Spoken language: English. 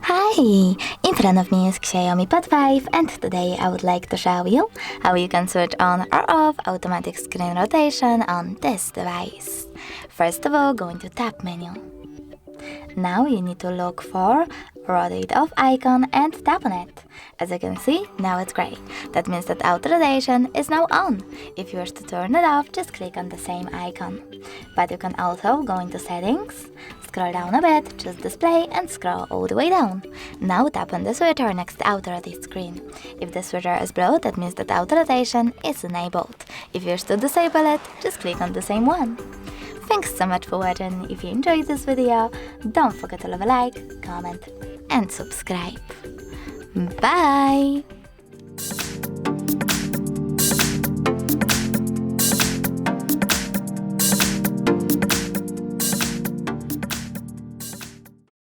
Hi! In front of me is XIAOMI Pad 5, and today I would like to show you how you can switch on or off automatic screen rotation on this device. First of all, go into Tab menu. Now you need to look for Rotate Off icon and tap on it. As you can see, now it's gray. That means that auto rotation is now on. If you wish to turn it off, just click on the same icon. But you can also go into Settings, scroll down a bit, choose Display and scroll all the way down. Now tap on the switcher next to auto rotate screen. If the switcher is blue, that means that auto rotation is enabled. If you wish to disable it, just click on the same one. Thanks so much for watching. If you enjoyed this video, don't forget to leave a like, comment and subscribe. Bye!